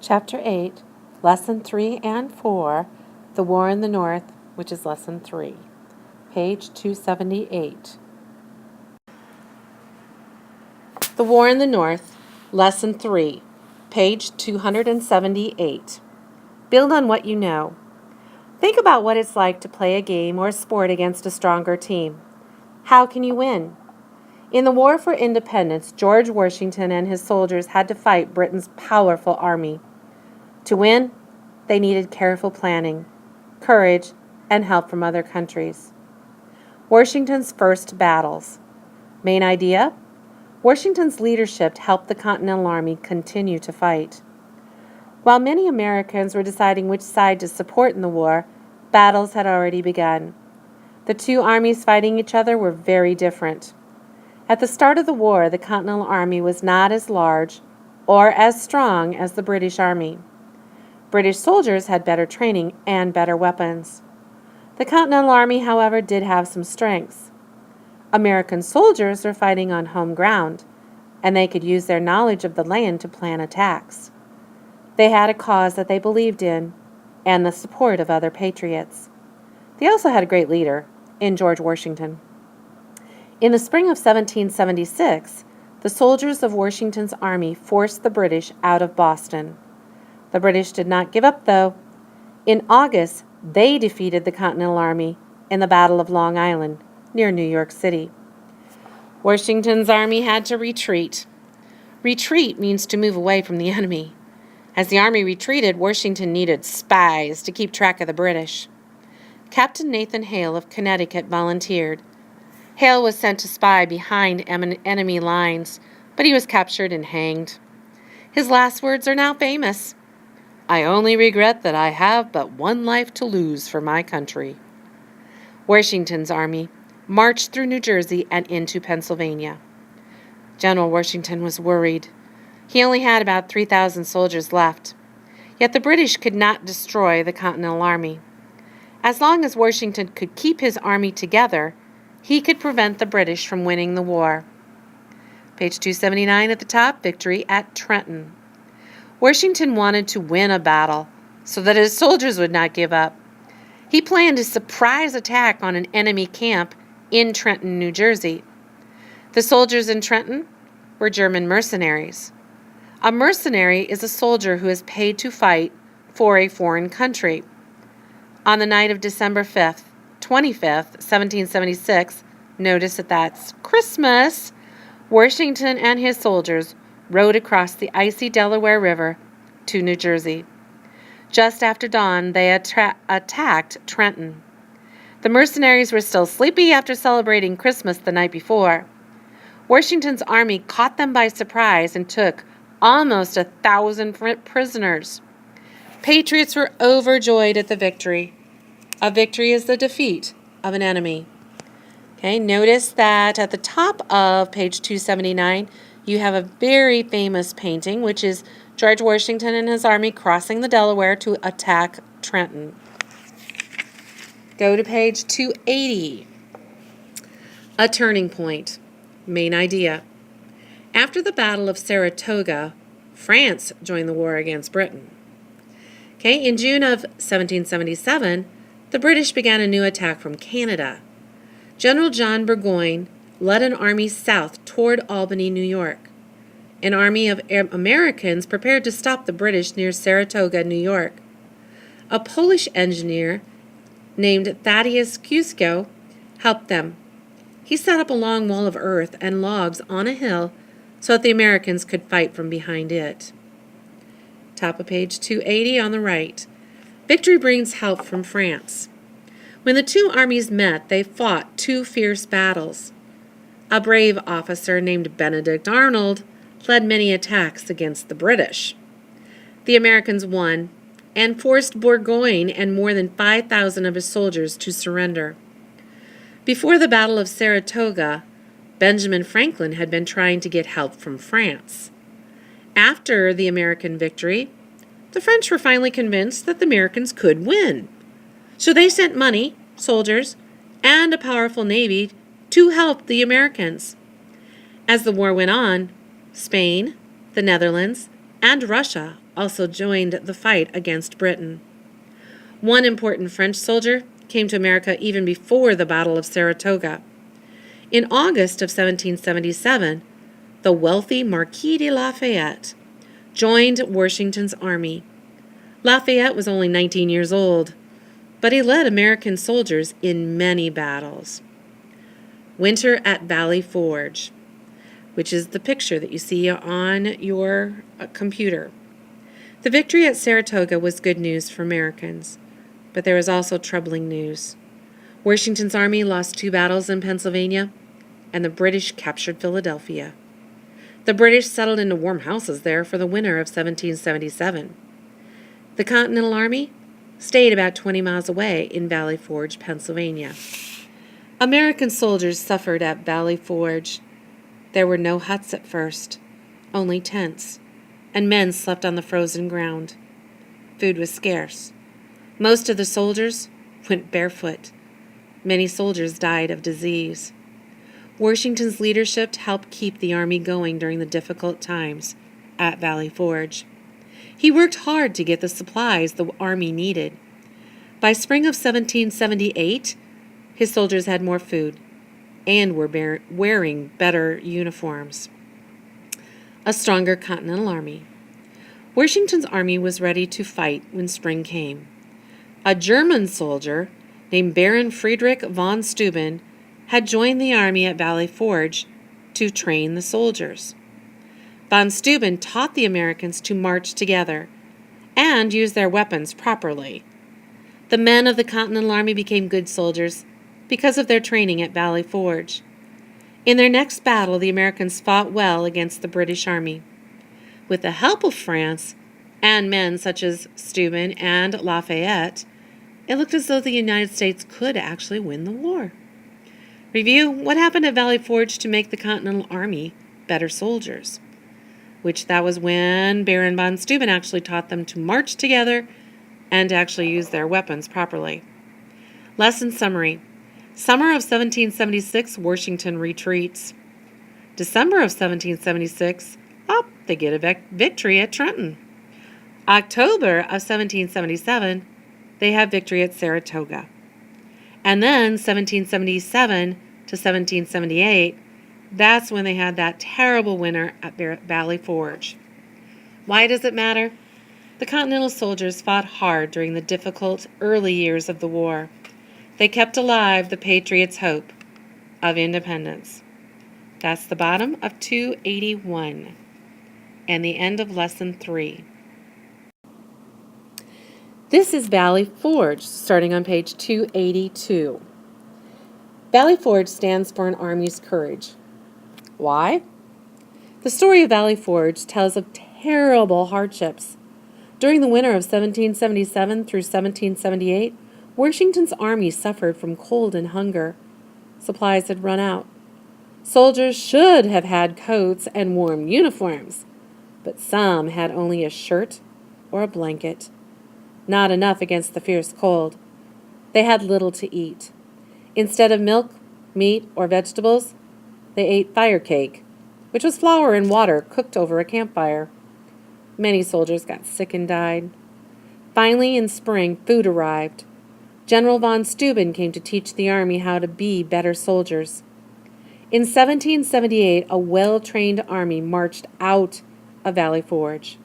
Chapter 8, Lesson 3 and 4, The War in the North, which is Lesson 3, page 278. The War in the North, Lesson 3, page 278. Build on what you know. Think about what it's like to play a game or a sport against a stronger team. How can you win? In the War for Independence, George Washington and his soldiers had to fight Britain's powerful army. To win, they needed careful planning, courage, and help from other countries. Washington's first battles. Main idea? Washington's leadership helped the Continental Army continue to fight. While many Americans were deciding which side to support in the war, battles had already begun. The two armies fighting each other were very different. At the start of the war, the Continental Army was not as large or as strong as the British Army. British soldiers had better training and better weapons. The Continental Army, however, did have some strengths. American soldiers were fighting on home ground, and they could use their knowledge of the land to plan attacks. They had a cause that they believed in, and the support of other patriots. They also had a great leader in George Washington. In the spring of 1776, the soldiers of Washington's army forced the British out of Boston. The British did not give up, though. In August, they defeated the Continental Army in the Battle of Long Island, near New York City. Washington's army had to retreat. Retreat means to move away from the enemy. As the army retreated, Washington needed spies to keep track of the British. Captain Nathan Hale of Connecticut volunteered. Hale was sent to spy behind enemy lines, but he was captured and hanged. His last words are now famous. "I only regret that I have but one life to lose for my country." Washington's army marched through New Jersey and into Pennsylvania. General Washington was worried. He only had about 3,000 soldiers left. Yet the British could not destroy the Continental Army. As long as Washington could keep his army together, he could prevent the British from winning the war. Page 279 at the top, Victory at Trenton. Washington wanted to win a battle so that his soldiers would not give up. He planned a surprise attack on an enemy camp in Trenton, New Jersey. The soldiers in Trenton were German mercenaries. A mercenary is a soldier who is paid to fight for a foreign country. On the night of December 25th, 1776, notice that that's Christmas, Washington and his soldiers rode across the icy Delaware River to New Jersey. Just after dawn, they attacked Trenton. The mercenaries were still sleepy after celebrating Christmas the night before. Washington's army caught them by surprise and took almost 1,000 prisoners. Patriots were overjoyed at the victory. A victory is the defeat of an enemy. Okay, notice that at the top of page 279, you have a very famous painting, which is George Washington and his army crossing the Delaware to attack Trenton. Go to page 280. A turning point. Main idea. After the Battle of Saratoga, France joined the war against Britain. Okay, in June of 1777, the British began a new attack from Canada. General John Burgoyne led an army south toward Albany, New York. An army of Americans prepared to stop the British near Saratoga, New York. A Polish engineer named Thaddeus Kusko helped them. He set up a long wall of earth and logs on a hill so that the Americans could fight from behind it. Top of page 280 on the right. Victory brings help from France. When the two armies met, they fought two fierce battles. A brave officer named Benedict Arnold led many attacks against the British. The Americans won and forced Burgoyne and more than 5,000 of his soldiers to surrender. Before the Battle of Saratoga, Benjamin Franklin had been trying to get help from France. After the American victory, the French were finally convinced that the Americans could win. So they sent money, soldiers, and a powerful navy to help the Americans. As the war went on, Spain, the Netherlands, and Russia also joined the fight against Britain. One important French soldier came to America even before the Battle of Saratoga. In August of 1777, the wealthy Marquis de Lafayette joined Washington's army. Lafayette was only 19 years old, but he led American soldiers in many battles. Winter at Valley Forge, which is the picture that you see on your computer. The victory at Saratoga was good news for Americans, but there was also troubling news. Washington's army lost 2 battles in Pennsylvania, and the British captured Philadelphia. The British settled into warm houses there for the winter of 1777. The Continental Army stayed about 20 miles away in Valley Forge, Pennsylvania. American soldiers suffered at Valley Forge. There were no huts at first, only tents, and men slept on the frozen ground. Food was scarce. Most of the soldiers went barefoot. Many soldiers died of disease. Washington's leadership helped keep the army going during the difficult times at Valley Forge. He worked hard to get the supplies the army needed. By spring of 1778, his soldiers had more food and were wearing better uniforms. A stronger Continental Army. Washington's army was ready to fight when spring came. A German soldier named Baron Friedrich von Steuben had joined the army at Valley Forge to train the soldiers. Von Steuben taught the Americans to march together and use their weapons properly. The men of the Continental Army became good soldiers because of their training at Valley Forge. In their next battle, the Americans fought well against the British Army. With the help of France and men such as Steuben and Lafayette, it looked as though the United States could actually win the war. Review what happened at Valley Forge to make the Continental Army better soldiers, which that was when Baron von Steuben actually taught them to march together and to actually use their weapons properly. Lesson summary. Summer of 1776, Washington retreats. December of 1776, they get a victory at Trenton. October of 1777, they have victory at Saratoga. And then 1777 to 1778, that's when they had that terrible winter at Valley Forge. Why does it matter? The Continental soldiers fought hard during the difficult early years of the war. They kept alive the Patriots' hope of independence. That's the bottom of 281 and the end of Lesson 3. This is Valley Forge, starting on page 282. Valley Forge stands for an army's courage. Why? The story of Valley Forge tells of terrible hardships. During the winter of 1777 through 1778, Washington's army suffered from cold and hunger. Supplies had run out. Soldiers should have had coats and warm uniforms, but some had only a shirt or a blanket. Not enough against the fierce cold. They had little to eat. Instead of milk, meat, or vegetables, they ate fire cake, which was flour and water cooked over a campfire. Many soldiers got sick and died. Finally, in spring, food arrived. General von Steuben came to teach the army how to be better soldiers. In 1778, a well-trained army marched out of Valley Forge.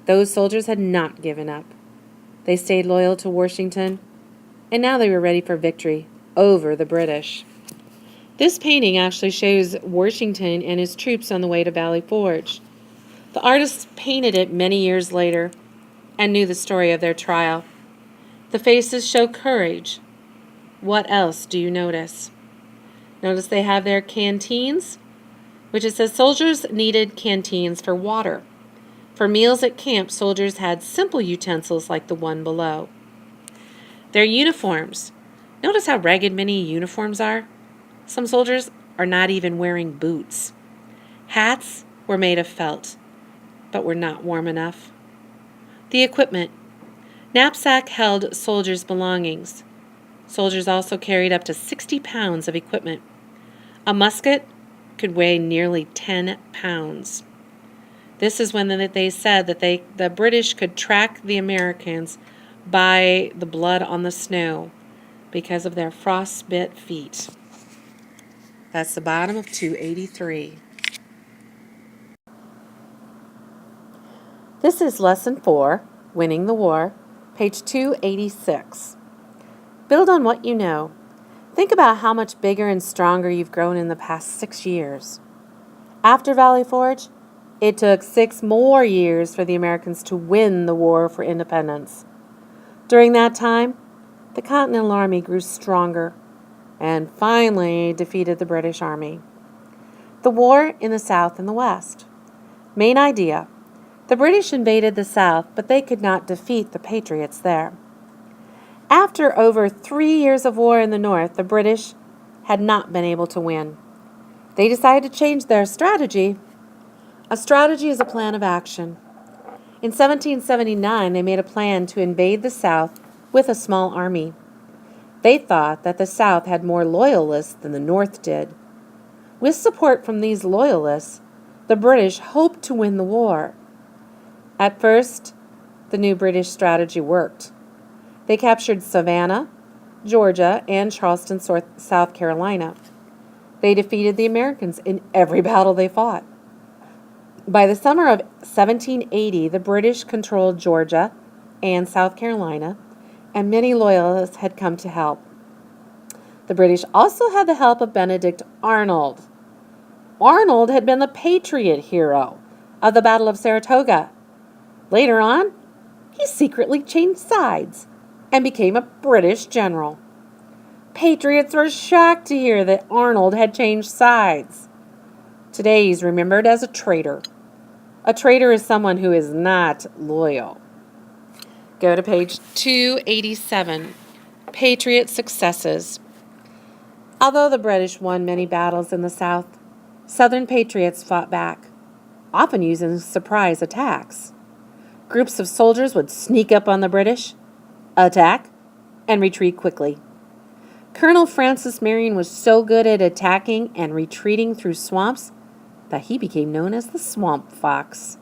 Those soldiers had not given up. They stayed loyal to Washington, and now they were ready for victory over the British. This painting actually shows Washington and his troops on the way to Valley Forge. The artist painted it many years later and knew the story of their trial. The faces show courage. What else do you notice? Notice they have their canteens, which it says soldiers needed canteens for water. For meals at camp, soldiers had simple utensils like the one below. Their uniforms. Notice how ragged many uniforms are? Some soldiers are not even wearing boots. Hats were made of felt, but were not warm enough. The equipment. Knapsack held soldiers' belongings. Soldiers also carried up to 60 pounds of equipment. A musket could weigh nearly 10 pounds. This is when they said that the British could track the Americans by the blood on the snow because of their frostbit feet. That's the bottom of 283. This is Lesson 4, Winning the War, page 286. Build on what you know. Think about how much bigger and stronger you've grown in the past 6 years. After Valley Forge, it took 6 more years for the Americans to win the war for independence. During that time, the Continental Army grew stronger and finally defeated the British Army. The war in the South and the West. Main idea: the British invaded the South, but they could not defeat the Patriots there. After over 3 years of war in the North, the British had not been able to win. They decided to change their strategy. A strategy is a plan of action. In 1779, they made a plan to invade the South with a small army. They thought that the South had more loyalists than the North did. With support from these loyalists, the British hoped to win the war. At first, the new British strategy worked. They captured Savannah, Georgia, and Charleston, South Carolina. They defeated the Americans in every battle they fought. By the summer of 1780, the British controlled Georgia and South Carolina, and many loyalists had come to help. The British also had the help of Benedict Arnold. Arnold had been the Patriot hero of the Battle of Saratoga. Later on, he secretly changed sides and became a British general. Patriots were shocked to hear that Arnold had changed sides. Today he's remembered as a traitor. A traitor is someone who is not loyal. Go to page 287, Patriot Successes. Although the British won many battles in the South, Southern patriots fought back, often using surprise attacks. Groups of soldiers would sneak up on the British, attack, and retreat quickly. Colonel Francis Marion was so good at attacking and retreating through swamps that he became known as the Swamp Fox.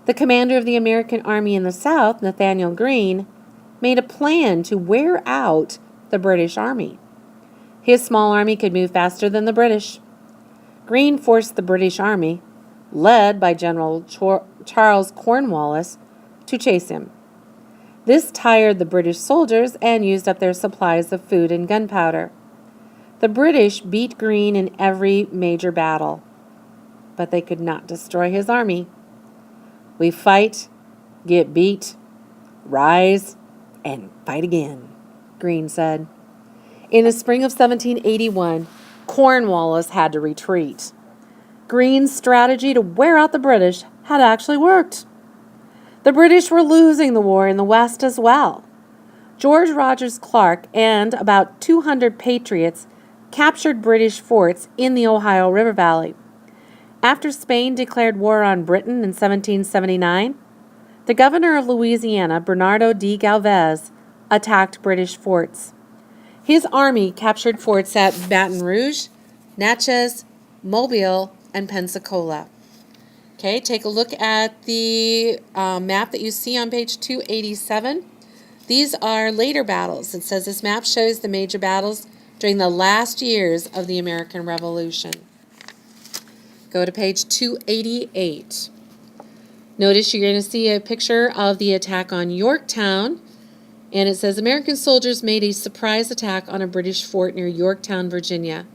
The commander of the American Army in the South, Nathanael Greene, made a plan to wear out the British Army. His small army could move faster than the British. Greene forced the British Army, led by General Charles Cornwallis, to chase him. This tired the British soldiers and used up their supplies of food and gunpowder. The British beat Greene in every major battle, but they could not destroy his army. We fight, get beat, rise, and fight again, Greene said. In the spring of 1781, Cornwallis had to retreat. Greene's strategy to wear out the British had actually worked. The British were losing the war in the West as well. George Rogers Clark and about 200 patriots captured British forts in the Ohio River Valley. After Spain declared war on Britain in 1779, the governor of Louisiana, Bernardo de Galvez, attacked British forts. His army captured forts at Baton Rouge, Natchez, Mobile, and Pensacola. Okay, take a look at the map that you see on page 287. These are later battles. It says this map shows the major battles during the last years of the American Revolution. Go to page 288. Notice you're going to see a picture of the attack on Yorktown, and it says American soldiers made a surprise attack on a British fort near Yorktown, Virginia.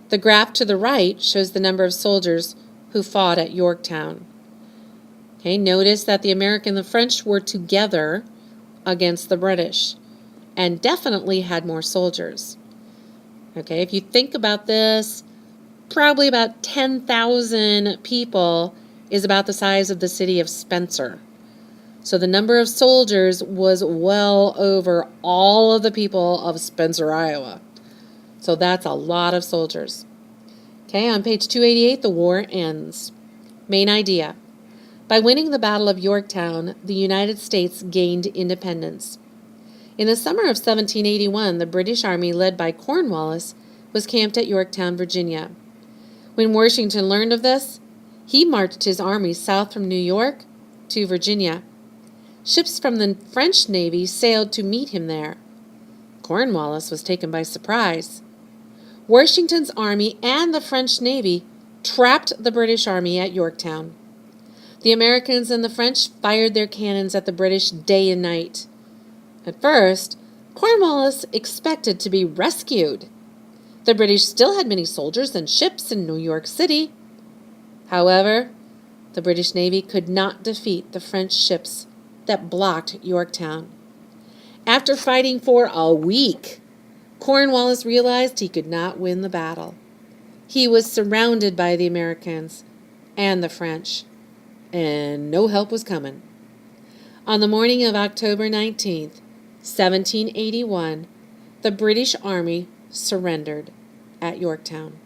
The graph to the right shows the number of soldiers who fought at Yorktown. Okay, notice that the American and the French were together against the British and definitely had more soldiers. Okay, if you think about this, probably about 10,000 people is about the size of the city of Spencer. So the number of soldiers was well over all of the people of Spencer, Iowa. So that's a lot of soldiers. Okay, on page 288, the war ends. Main idea. By winning the Battle of Yorktown, the United States gained independence. In the summer of 1781, the British Army, led by Cornwallis, was camped at Yorktown, Virginia. When Washington learned of this, He marched his army south from New York to Virginia. Ships from the French Navy sailed to meet him there. Cornwallis was taken by surprise. Washington's army and the French Navy trapped the British army at Yorktown. The Americans and the French fired their cannons at the British day and night. At first, Cornwallis expected to be rescued. The British still had many soldiers and ships in New York City. However, the British Navy could not defeat the French ships that blocked Yorktown. After fighting for a week, Cornwallis realized he could not win the battle. He was surrounded by the Americans and the French, and no help was coming. On the morning of October 19th, 1781, the British Army surrendered at Yorktown.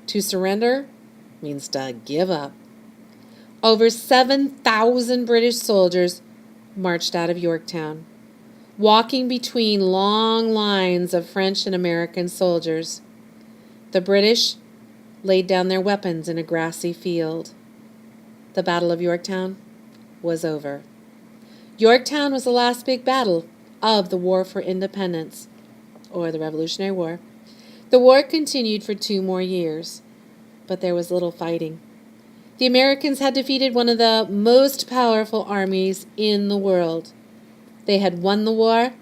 To surrender means to give up. Over 7,000 British soldiers marched out of Yorktown, walking between long lines of French and American soldiers. The British laid down their weapons in a grassy field. The Battle of Yorktown was over. Yorktown was the last big battle of the War for Independence, or the Revolutionary War. The war continued for 2 more years, but there was little fighting. The Americans had defeated one of the most powerful armies in the world. They had won the war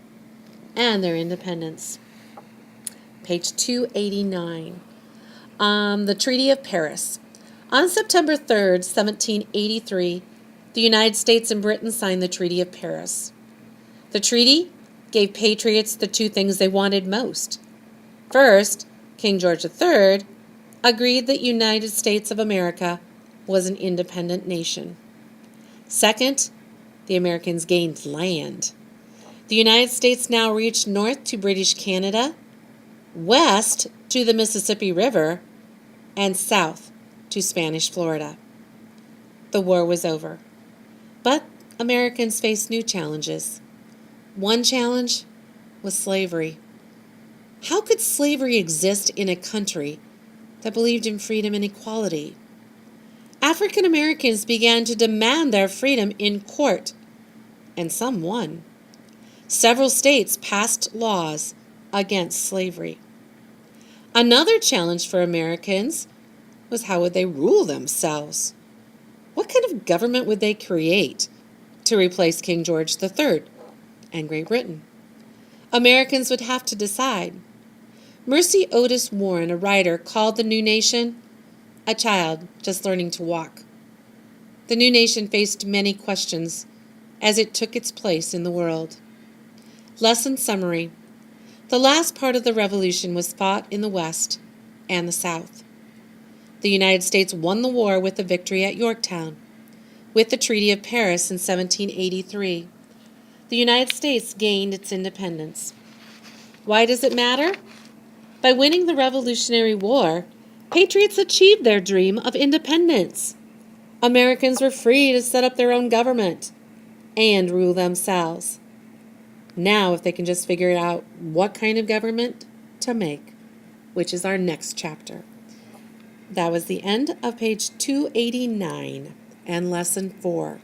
and their independence. Page 289. The Treaty of Paris. On September 3rd, 1783, the United States and Britain signed the Treaty of Paris. The treaty gave patriots the 2 things they wanted most. First, King George III agreed that United States of America was an independent nation. Second, the Americans gained land. The United States now reached north to British Canada, west to the Mississippi River, and south to Spanish Florida. The war was over, but Americans faced new challenges. One challenge was slavery. How could slavery exist in a country that believed in freedom and equality? African Americans began to demand their freedom in court, and some won. Several states passed laws against slavery. Another challenge for Americans was, how would they rule themselves? What kind of government would they create to replace King George III and Great Britain? Americans would have to decide. Mercy Otis Warren, a writer, called the new nation a child just learning to walk. The new nation faced many questions as it took its place in the world. Lesson summary. The last part of the Revolution was fought in the West and the South. The United States won the war with the victory at Yorktown. With the Treaty of Paris in 1783, the United States gained its independence. Why does it matter? By winning the Revolutionary War, patriots achieved their dream of independence. Americans were free to set up their own government and rule themselves. Now, if they can just figure out what kind of government to make, which is our next chapter. That was the end of page 289 and lesson 4.